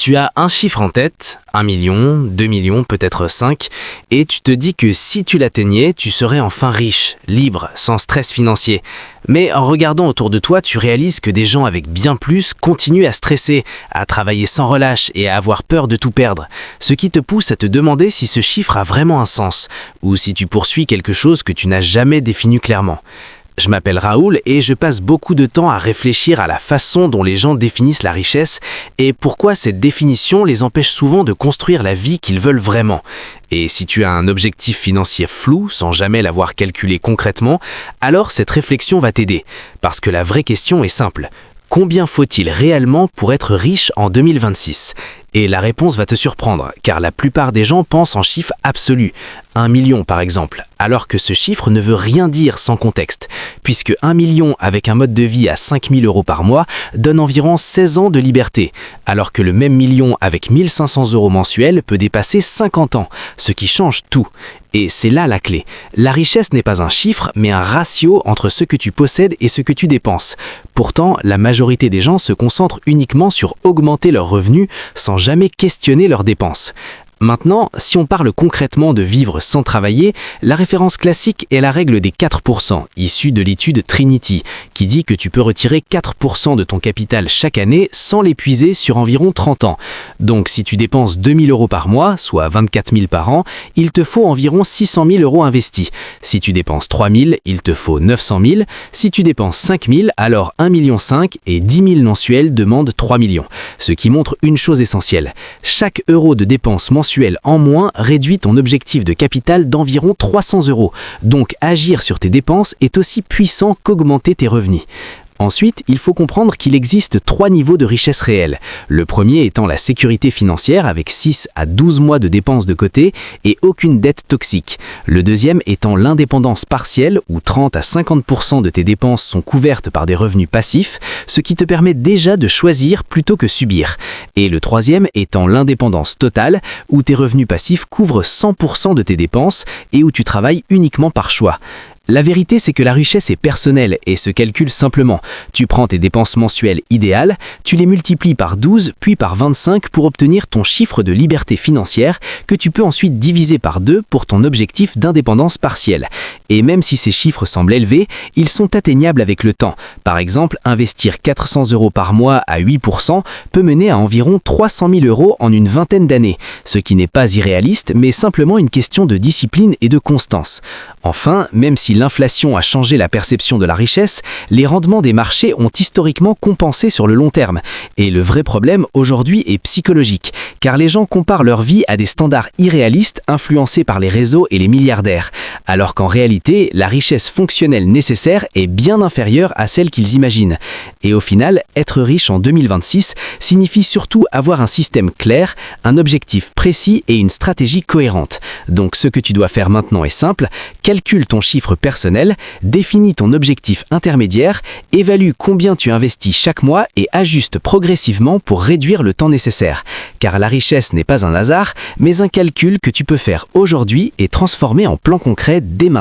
Tu as un chiffre en tête, 1 million, 2 millions, peut-être 5, et tu te dis que si tu l'atteignais, tu serais enfin riche, libre, sans stress financier. Mais en regardant autour de toi, tu réalises que des gens avec bien plus continuent à stresser, à travailler sans relâche et à avoir peur de tout perdre. Ce qui te pousse à te demander si ce chiffre a vraiment un sens, ou si tu poursuis quelque chose que tu n'as jamais défini clairement. Je m'appelle Raoul et je passe beaucoup de temps à réfléchir à la façon dont les gens définissent la richesse et pourquoi cette définition les empêche souvent de construire la vie qu'ils veulent vraiment. Et si tu as un objectif financier flou, sans jamais l'avoir calculé concrètement, alors cette réflexion va t'aider. Parce que la vraie question est simple. Combien faut-il réellement pour être riche en 2026 ? Et la réponse va te surprendre, car la plupart des gens pensent en chiffres absolus, 1 million par exemple, alors que ce chiffre ne veut rien dire sans contexte, puisque 1 million avec un mode de vie à 5 000 € par mois donne environ 16 ans de liberté, alors que le même million avec 1 500 € mensuels peut dépasser 50 ans, ce qui change tout. Et c'est là la clé. La richesse n'est pas un chiffre, mais un ratio entre ce que tu possèdes et ce que tu dépenses. Pourtant, la majorité des gens se concentrent uniquement sur augmenter leurs revenus sans jamais questionner leurs dépenses. Maintenant, si on parle concrètement de vivre sans travailler, la référence classique est la règle des 4%, issue de l'étude Trinity, qui dit que tu peux retirer 4% de ton capital chaque année sans l'épuiser sur environ 30 ans. Donc si tu dépenses 2 000 € par mois, soit 24 000 par an, il te faut environ 600 000 € investis. Si tu dépenses 3 000, il te faut 900 000. Si tu dépenses 5 000, alors 1,5 million et 10 000 mensuels demandent 3 millions. Ce qui montre une chose essentielle. Chaque euro de dépense mensuelle en moins réduit ton objectif de capital d'environ 300 €. Donc agir sur tes dépenses est aussi puissant qu'augmenter tes revenus. Ensuite, il faut comprendre qu'il existe 3 niveaux de richesse réelle. Le premier étant la sécurité financière avec 6 à 12 mois de dépenses de côté et aucune dette toxique. Le deuxième étant l'indépendance partielle où 30 à 50% de tes dépenses sont couvertes par des revenus passifs, ce qui te permet déjà de choisir plutôt que subir. Et le troisième étant l'indépendance totale où tes revenus passifs couvrent 100% de tes dépenses et où tu travailles uniquement par choix. La vérité, c'est que la richesse est personnelle et se calcule simplement. Tu prends tes dépenses mensuelles idéales, tu les multiplies par 12 puis par 25 pour obtenir ton chiffre de liberté financière que tu peux ensuite diviser par 2 pour ton objectif d'indépendance partielle. Et même si ces chiffres semblent élevés, ils sont atteignables avec le temps. Par exemple, investir 400 € par mois à 8% peut mener à environ 300 000 € en une vingtaine d'années, ce qui n'est pas irréaliste mais simplement une question de discipline et de constance. Enfin, même si l'inflation a changé la perception de la richesse, les rendements des marchés ont historiquement compensé sur le long terme. Et le vrai problème aujourd'hui est psychologique, car les gens comparent leur vie à des standards irréalistes influencés par les réseaux et les milliardaires, alors qu'en réalité, la richesse fonctionnelle nécessaire est bien inférieure à celle qu'ils imaginent. Et au final, être riche en 2026 signifie surtout avoir un système clair, un objectif précis et une stratégie cohérente. Donc ce que tu dois faire maintenant est simple, calcule ton chiffre personnel, définis ton objectif intermédiaire, évalue combien tu investis chaque mois et ajuste progressivement pour réduire le temps nécessaire. Car la richesse n'est pas un hasard, mais un calcul que tu peux faire aujourd'hui et transformer en plan concret dès maintenant.